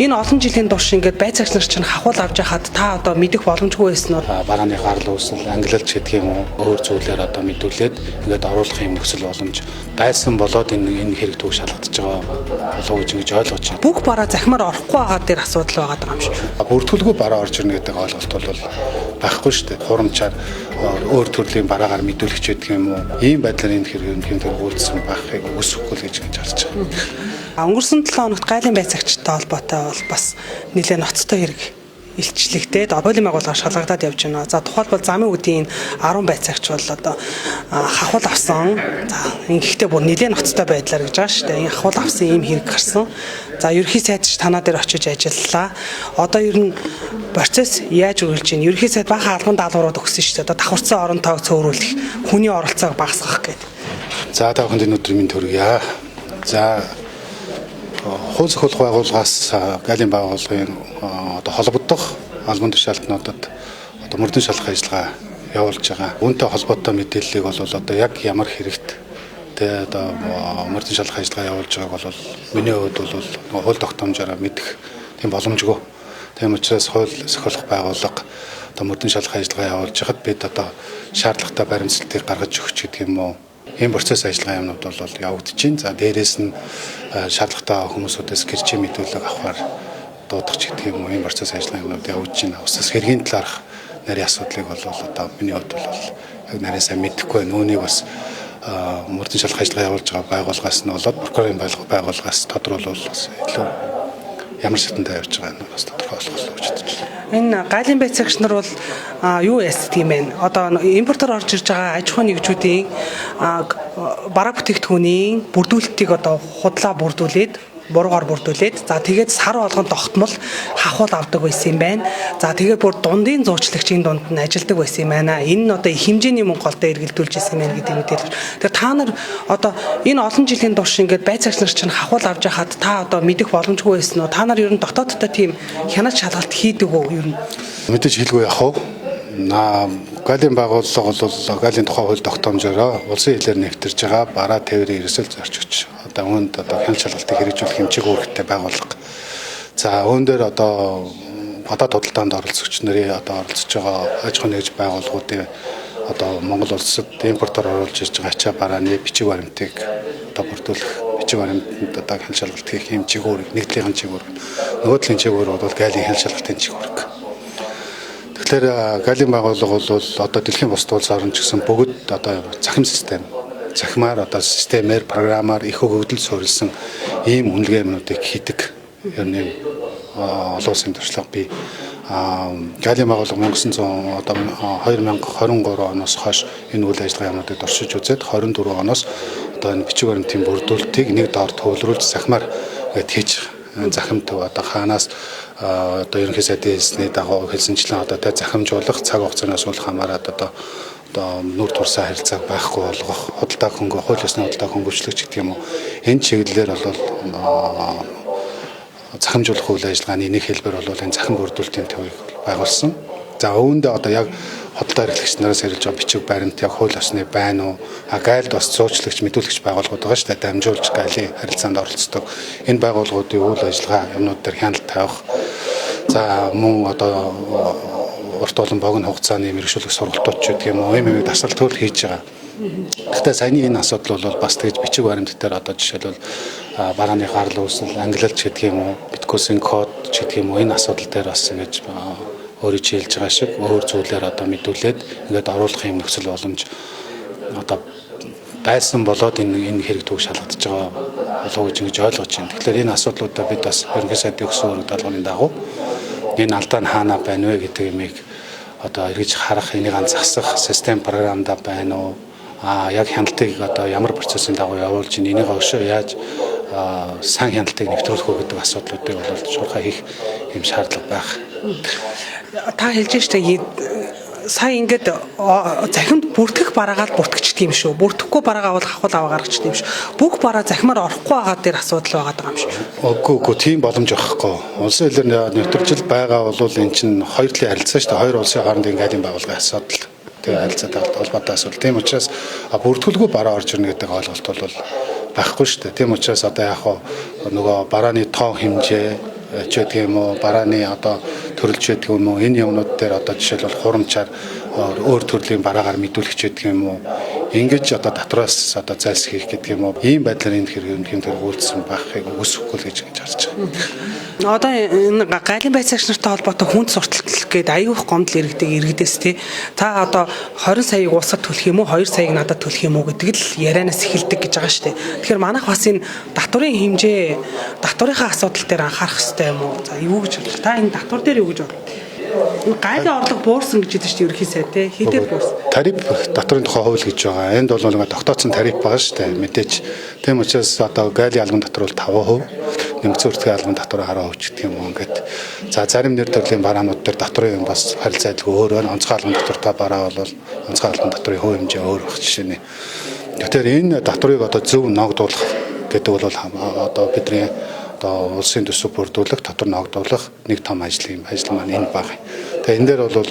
Энэ олон жилийн турш ингээд байцаагч нар чинь хахуул авч яхад та одоо мэдэх боломжгүй байсан уу? Барааны гарал үүсэл ангилалч гэдэг юм уу өөр зүйлээр одоо мэдүүлээд ингээд оруулах юм нөхцөл боломж байсан болоод энэ хэрэг түүх шалгагдаж байгаа болов уу гэж ойлгож байна. Бүх бараа захимаар орохгүй байгаа дээр асуудал байгаа юм шиг. Бүртгүүлгүй бараа орж ирнэ гэдэг ойлголт бол байхгүй шүү дээ. Хурамчаар өөр төрлийн бараагаар мэдүүлэгч гэдэг юм уу? Ийм байдлаар энэ хэрэг үйлдсэн байхыг үсэхгүй л гэж харж байгаа. Өнгөрсөн 7 хоногт гайлын байцаагчтай холбоотой бол бас нэлээд ноцтой хэрэг илчлэгдээд боолын байгууллага шалгагдаад явж байна. За тухайлбал замын үдийн 10 байцаагч бол одоо хахуул авсан. За ингэхдээ бүр нэлээд ноцтой байдлаар гэж байгаа шүү дээ. Энэ хахуул авсан ийм хэрэг гарсан. За ерөнхий сайдч танаа дээр очиж ажиллалаа. Одоо ер нь процесс яаж үргэлж байна? Ерөнхий сайд бахан албан даалгаврууд өгсөн шүү дээ. Одоо давхарцсан орон тоог цөөрүүлэх, хүний оролцоог багасгах гэдэг. За та бүхэнд өнөөдөр минь төргийа. За хууль зохиолох байгууллагаас гайлын байгууллагын одоо холбогдох албан тушаалтнуудад одоо мөрдөн шалгах ажиллагаа явуулж байгаа. Үүнтэй холбоотой мэдээллийг бол одоо яг ямар хэрэгт тэ одоо мөрдөн шалгах ажиллагаа явуулж байгааг бол миний хувьд бол хууль тогтоомжоор мэдэх тийм боломжгүй. Тийм учраас хууль зохиолох байгууллага одоо мөрдөн шалгах ажиллагаа явуулж хахад бид одоо шаардлагатай баримтцалтыг гаргаж өгч гэдэг юм уу? Ийм процесс ажиллагаа юмнууд бол явагдаж байна. За дээрээс нь шаардлагатай хүмүүсүүдээс гэрчийн мэдүүлэг авахар дуудах гэдэг юм уу? Ийм процесс ажиллагаа юмнууд явагдаж байна. Усаас хэргийн талаарх нарийн асуудлыг бол одоо миний хувьд бол яг нарийн сайн мэдэхгүй байна. Үүнийг бас мөрдөн шалгах ажиллагаа явуулж байгаа байгууллагаас нь болоод прокурорын байгууллагаас тодруулбал бас илүү ямар шатантай явж байгаа нь бас тодорхой болох гэж бодож байна. Энэ гайлын байцаагч нар бол юу яст тийм бэ? Одоо импортоор орж ирж байгаа аж ахуйн нэгжүүдийн бараа бүтээгдэхүүний бүрдүүлэлтийг одоо худлаа бүрдүүлээд буруугаар бүрдүүлээд за тэгээд сар болгон тогтмол хахуул авдаг байсан юм байна. За тэгээд бүр дундын зуучлагчийн дунд нь ажилладаг байсан юм байна. Энэ нь одоо их хэмжээний мөнгө голдоо эргэлдүүлж байсан юм байна гэдэг мэдээлэл. Тэгэхээр та нар одоо энэ олон жилийн турш ингээд байцаагч нар чинь хахуул авч яхад та одоо мэдэх боломжгүй байсан уу? Та нар ер нь дотооддоо тийм хяналт шалгалт хийдэг үү ер нь? Мэдээж хэлгүй яах вэ? Гайлын байгууллага бол гайлын тухай хууль тогтоомжоор улсын хилээр нэвтэрж байгаа бараа тээврийн ерөөсөл зорчигч. Одоо үүнд одоо хяналт шалгалтыг хэрэгжүүлэх хэмжээг үүрэгтэй байгууллага. За үүн дээр одоо гадаад худалдаанд оролцогч нарын одоо оролцож байгаа аж ахуйн нэгж байгууллагуудын одоо Монгол улсад импортоор оруулж ирж байгаа ачаа барааны бичиг баримтыг одоо бүрдүүлэх бичиг баримтанд одоо хяналт шалгалт хийх хэмжээг үүрэг, нэгдлийн чиглэл үүрэг. Нөгөө талын чиглэл бол гайлын хяналт шалгалтын чиглэл үүрэг. Тэгэхээр гайлын байгууллага бол одоо дэлхийн бусад улс орн ч гэсэн бүгд одоо захим систем, захимаар одоо системээр, програмаар их хөгжил суурилсан ийм үнэлгээ юмнуудыг хийдэг. Ер нь олон улсын туршлага бий. Гайлын байгууллага 1900 одоо 2023 оноос хойш энэ үйл ажиллагаа юмнуудыг оршиж үзээд 24 оноос одоо энэ бичиг баримтын бүрдүүлэлтийг нэг доор төвлөрүүлж захимаар хийж захимт одоо хаанаас одоо ерөнхий сайдын хэлсний дагуу хэлсэнчлэн одоо тэ захимжуулах цаг хугацаанаас ул хамаарат одоо нүр турсаа харилцааг байхгүй болгох худалдааг хөнгө хууль ёсны худалдааг хөнгөвчлөгч гэдэг юм уу энэ чиглэлээр бол захимжуулах үйл ажиллагааны нэг хэлбэр бол энэ захим бүрдүүлэлтийн төвийг байгуулсан. За үүндээ одоо яг худалдаа эрхлэгч нараас хэрэгж байгаа бичиг баримт яг хууль ёсны байна уу? Гайлд бас зуучлагч мэдүүлэгч байгууллагууд байгаа шүү дээ. Дамжуулж гайлын харилцаанд оролцдог. Энэ байгууллагуудын үйл ажиллагаа юмнууд дээр хяналт тавих. За мөн одоо урт олон богино хугацааны мэргэжүүлэх сургалтууд ч гэдэг юм уу ийм дасгал төл хийж байгаа. Гэхдээ саяны энэ асуудал бол бас тэгж бичиг баримт дээр одоо жишээлбэл барааны гарал үүсэл ангилалч гэдэг юм уу биткойн код ч гэдэг юм уу энэ асуудал дээр бас ингэж өөрөж хэлж байгаа шиг өөр зүйлээр одоо мэдүүлээд ингээд оруулах юм нөхцөл боломж одоо байсан болоод энэ хэрэг түүх шалгагдаж байгаа болов уу гэж ойлгож байна. Тэгэхээр энэ асуудлуудаа бид бас ерөнхий сайдын өгсөн үүрэг даалгаврын дагуу энэ алдаа нь хаана байна вэ гэдэг юмыг одоо эргэж харах энийг засах систем програмда байна уу? Яг хяналтыг одоо ямар процессын дагуу явуулж энийг өшөө яаж сайн хяналтыг нэвтрүүлэх үү гэдэг асуудлуудыг бол шуурхай хийх юм шаардлага байх. Та хэлж штэ сая ингээд захимд бүртгэх бараагаад бүртгэждэг юм шүү. Бүртгэхгүй бараагаа бол хахуул аваа гаргачихдаг юм шүү. Бүх бараа захимаар орохгүй байгаа дээр асуудал байгаа юм шүү. Үгүй тийм боломж байхгүй. Улсын хилээр нэвтржил байгаа бол эн чинь хоёр талын харилцаа шүү дээ. Хоёр улсын хоорондын гайлын байгууллагын асуудал. Тэгээ харилцаатай холбоотой асуудал. Тийм учраас бүртгүүлгүй бараа орж ирнэ гэдэг ойлголт бол байхгүй шүү дээ. Тийм учраас одоо яг нөгөө барааны тоо хэмжээ ч гэдэг юм уу, барааны одоо төрөлж гэдэг юм уу, энэ юмнууд дээр одоо жишээлбэл хурамчаар өөр төрлийн бараагаар мэдүүлэх ч гэдэг юм уу. Ингэж одоо татвараас одоо зайлсхийх гэдэг юм уу. Ийм байдлаар энэ хэрэг үйлдсэн байхыг үгүйсэхгүй л гэж харж байгаа. Одоо энэ гайлын байцаагч нартай холбоотой хүнд сурталчлал гээд аюу их гомдол иргэдээс тий. Та одоо 20 саяыг улсад төлөх юм уу, 2 саяыг надад төлөх юм уу гэдэг л ярианаас эхэлдэг гэж байгаа шүү дээ. Тэгэхээр манайх бас энэ татварын хэмжээ, татварынхаа асуудал дээр анхаарах хэрэгтэй юм уу? За юу гэж бодлоо? Та энэ татвар дээр юу гэж бодлоо? Гайлын орлого буурсан гэж хэлдэг шүү дээ ерөнхий сайд тий. Хэдээр буурсан? Тариф татварын тухай хууль гэж байгаа. Энд бол нэг тогтооцсон тариф байгаа шүү дээ. Мэдээж тийм учраас одоо гайлын албан татвар бол 5%, нэмэгдсэн үртгийн албан татвар 10% гэдэг юм уу ингээд. За зарим нэр төрлийн бараанууд дээр татварын бас харилцаалгүй өөр байна. Онцгой албан татвартай бараа бол онцгой албан татварын хувь хэмжээ өөр байх жишээ нь. Тэгэхээр энэ татварыг одоо зөв ногдуулах гэдэг бол одоо бидний одоо улсын төсөв бүрдүүлэх, татвар ногдуулах нэг том ажил маань энэ баг. Тэгээ энэ дээр бол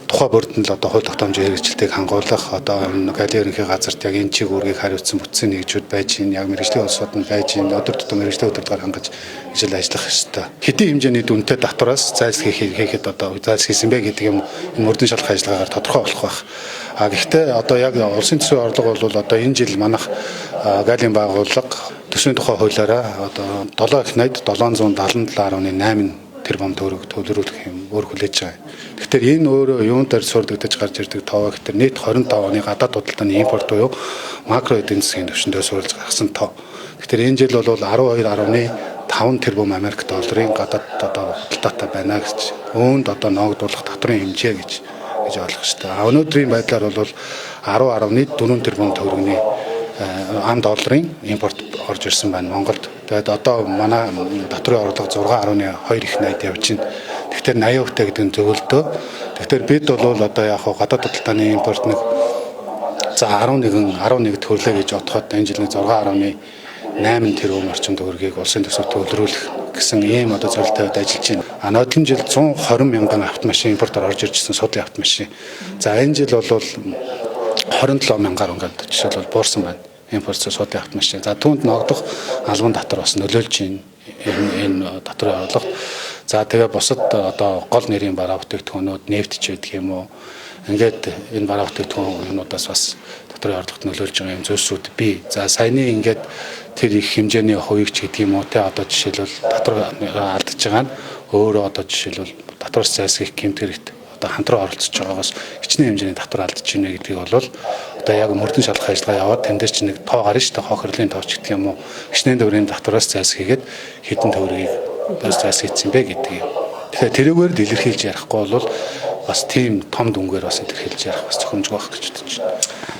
тухай бүрдэнд л одоо хууль тогтоомжийн хэрэгжилтийг хангуулах одоо гайлын ерөнхий газарт яг энэ чиг үүргийг хариуцсан бүтцийн нэгжүүд байж гин, яг мэргэжлийн улсууд нь байж гин, өдөр тутам мэргэжлийн өдөртөөр хангаж ажил ажиллах ёстой. Хэдийн хэмжээний дүнтэй татвараас зайлсхийхэд одоо зайлсхийсэн бэ гэдэг юм энэ мөрдөн шалгах ажиллагаагаар тодорхой болох байх. Гэхдээ одоо яг улсын төсвийн орлого бол одоо энэ жил манайх гайлын байгууллага төсвийн тухай хуулиараа одоо 7 их найд 777.8 тэрбум төгрөг төлрүүлэх юм өөр хүлээж байгаа. Тэгэхээр энэ өөрөө юун дээр сурдагдаж гарч ирдэг тоо гэхээр нийт 25 оны гадаад худалдааны импорт буюу макро эдийн засгийн түвшиндээ суурилж гаргасан тоо. Тэгэхээр энэ жил бол 12.5 тэрбум Америк долларын гадаад одоо худалдаатай байна гэж өөнд одоо ногдуулах татварын хэмжээ гэж ойлгох хэрэгтэй. Өнөөдрийн байдлаар бол 10.4 тэрбум төгрөгийн ам долларын импорт орж ирсэн байна Монголд. Тэгээд одоо манай татварын орлого 6.2 их найд явж байна. Тэгэхээр 80% гэдэг нь зөвлөдөө. Тэгэхээр бид бол одоо яг гадаад худалдааны импорт нэг за 11 төрлөө гэж бодоход энэ жил 6.8 тэрбум орчим төгрөгийг улсын төсөвт төлрүүлэх гэсэн ийм одоо зөвлөлтөд ажиллаж байна. Нодлон жил 120 мянган автомашин импортоор орж иржсэн судлын автомашин. За энэ жил бол 27 мянгаар ингээд жишээлбэл буурсан байна. Импортын судлын автомашин. За түүнд ногдох албан татвар бас нөлөөлж байна. Энэ татварын орлого. За тэгээ бусад одоо гол нэрийн бараа бүтээгдэхүүнүүд нефт ч гэдэг юм уу. Ингээд энэ бараа бүтээгдэхүүнүүдээс бас татварын орлогот нөлөөлж байгаа юм зүйлсүүд бий. За саяны ингээд тэр их хэмжээний хувийг ч гэдэг юм уу те одоо жишээлбэл татвар алдаж байгаа нь өөрөө одоо жишээлбэл татвараас зайлсхийх гэмтгэрэгт одоо хамтран оролцож байгаагаас хичнээн хэмжээний татвар алдаж байна гэдгийг бол одоо яг мөрдөн шалгах ажиллагаа яваад тань дээр чинь нэг тоо гарна шүү дээ хохирлын тооч гэдэг юм уу хичнээн төгрөгийн татвараас зайлсхийгээд хэдэн төгрөгийг зайлсхийцсэн бэ гэдгийг. Тэгэхээр тэрүүгээр дэлгэрхийлж ярихгүй бол бас тийм том дүнгээр бас илэрхийлж ярих бас зөвхөмжгүй байх гэж бодож байна.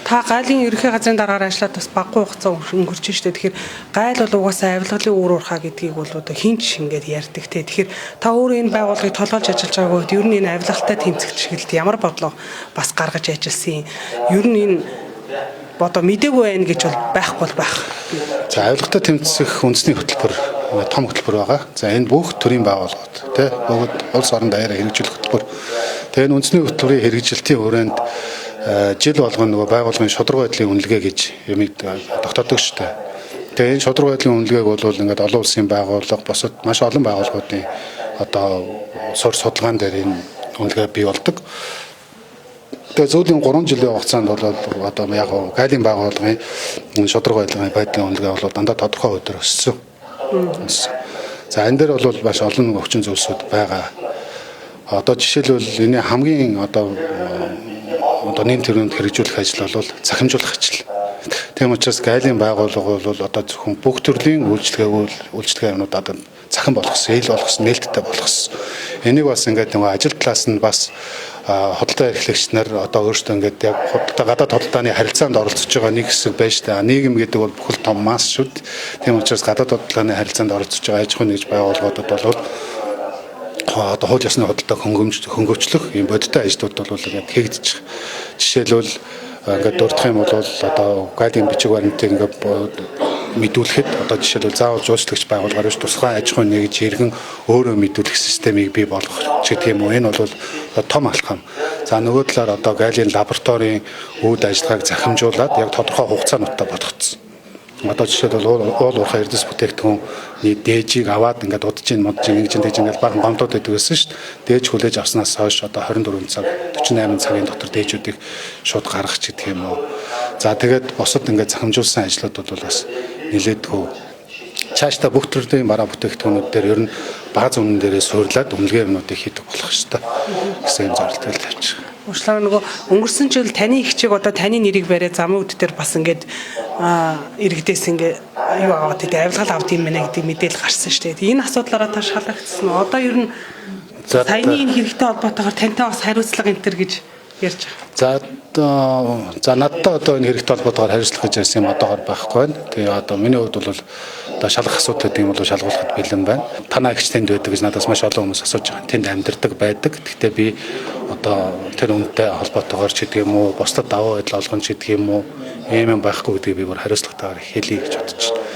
Та гайлын ерөнхий газрын дараагаар ажиллаад бас баггүй хугацаа өнгөрч штэ. Тэгэхээр gaйл бол угаасаа авилгалын үр уурхаа гэдгийг бол одоо хинч ингээд ярьдаг те. Тэгэхээр та өөрөө энэ байгууллагыг толгойлж ажиллаж байгаа үед ер нь энэ авилгалтай тэмцэх чиглэлд ямар бодлого бас гаргаж ажилласан юм. Ер нь энэ одоо мдэггүй байх гэж бол байхгүй байх. За авилгалтай тэмцэх үндэсний хөтөлбөр том хөтөлбөр байгаа. За энэ бүх төрлийн байгууллагууд тий бүгд улс орон даяараа хэрэгжүүлэх хөтөлбөр. Тэгээ энэ үндэсний хөтөлбөрийн хэрэгжилтийн хүрээнд жил болгоно нөгөө байгууллагын шударга байдлын үнэлгээ гэж юмыг тогтоодог шүү дээ. Тэгээ энэ шударга байдлын үнэлгээг бол ингээд олон улсын байгууллага босод маш олон байгууллагуудын одоо сур судалгаан дээр энэ үнэлгээ бий болдог. Тэгээ зөлийн 3 жилийн хугацаанд бол одоо яг гайлын байгууллагын шударга байдлын үнэлгээ бол дандаа тодорхой өдөр өссөн. За энэ дээр бол маш олон өвчин зүйлсүүд байгаа. Одоо жишээлбэл энэ хамгийн одоо нийгэм төрөнд хэрэгжүүлэх ажил бол захимжуулах ажил. Тийм учраас гайлын байгууллага бол одоо зөвхөн бүх төрлийн үйлчлэгээнуудад захин болгосон, ил болгосон, нээлттэй болгосон. Энийг бас ингээд нэг ажил талаас нь бас худалдаа эрхлэгч нар одоо өөрсдөө ингээд яг гадаад худалдааны харилцаанд оролцож байгаа нэг хэсэг байж та нийгэм гэдэг бол бүхэл том масс шүү. Тийм учраас гадаад худалдааны харилцаанд оролцож байгаа аж ахуйн нэгж байгууллагуудад бол одоо хууль ёсны худалдааг хөнгөвчлөх юм бодиттой ажлууд бол ингээд хийгдэж байгаа. Жишээлбэл ингээд дурдах юм бол одоо гайлын бичиг баримтыг ингээд мэдүүлэхэд одоо жишээлбэл заавал жуулчлагч байгуулгаар биш тусгай аж ахуйн нэгж иргэн өөрөө мэдүүлэх системийг бий болгох ч гэх юм уу. Энэ бол том алхам. За нөгөө талаар одоо гайлын лабораторийн үүд ажиллагааг захимжуулаад яг тодорхой хугацаануудтай болгоцсон. Одоо жишээлбэл уул уурхай эрдэс бүтээгдэхүүний дээжийг аваад ингээд удаж ин модж ингэж ингээд баган гомдоод байдаг гэсэн шүү дээ. Дээж хүлээж авснаас хойш одоо 24 цаг 48 цагийн дотор дээжүүдийг шууд гаргах ч гэдэг юм уу. За тэгээд босод ингээд захимжуулсан ажлууд бол бас нэлээдгүй цаашдаа бүх төрлийн бараа бүтээгдэхүүнүүд дээр ер нь бааз үнэн дээрээ суурлаад үнэлгээ юмнуудыг хийдэг болох ёстой гэсэн зорилттой тавьчих. Уучлаарай нөгөө өнгөрсөн жил таны их чиг одоо таны нэрийг бариад замын үд дээр бас ингээд иргэдээс ингээд юу аваад тийм авилгал авд юм байна гэдэг мэдээлэл гарсан шүү дээ. Энэ асуудлаараа та шалгагдсан уу? Одоо ер нь саяны энэ хэрэгтэй холбоотойгоор тантай бас хариуцлага энэ төр гэж ярьж байгаа. За надтай одоо энэ хэрэгтэй холбоотойгоор хариуцлага гэж ярьсан юм одоогоор байхгүй байна. Тэгээ одоо миний хувьд бол одоо шалгах асуудал гэдэг юм бол шалгуулахад бэлэн байна. Танаа ихч тэнд байдаг гэж надаас маш олон хүмүүс асууж байгаа. Тэнд амьдардаг байдаг. Гэхдээ би одоо тэр үнэтэй холбоотойгоор ч гэдэг юм уу, бусдад даваа байдал олгоно ч гэдэг юм уу, ийм юм байхгүй гэдгийг би бүр хариуцлагатайгаар хэлье гэж бодож байна.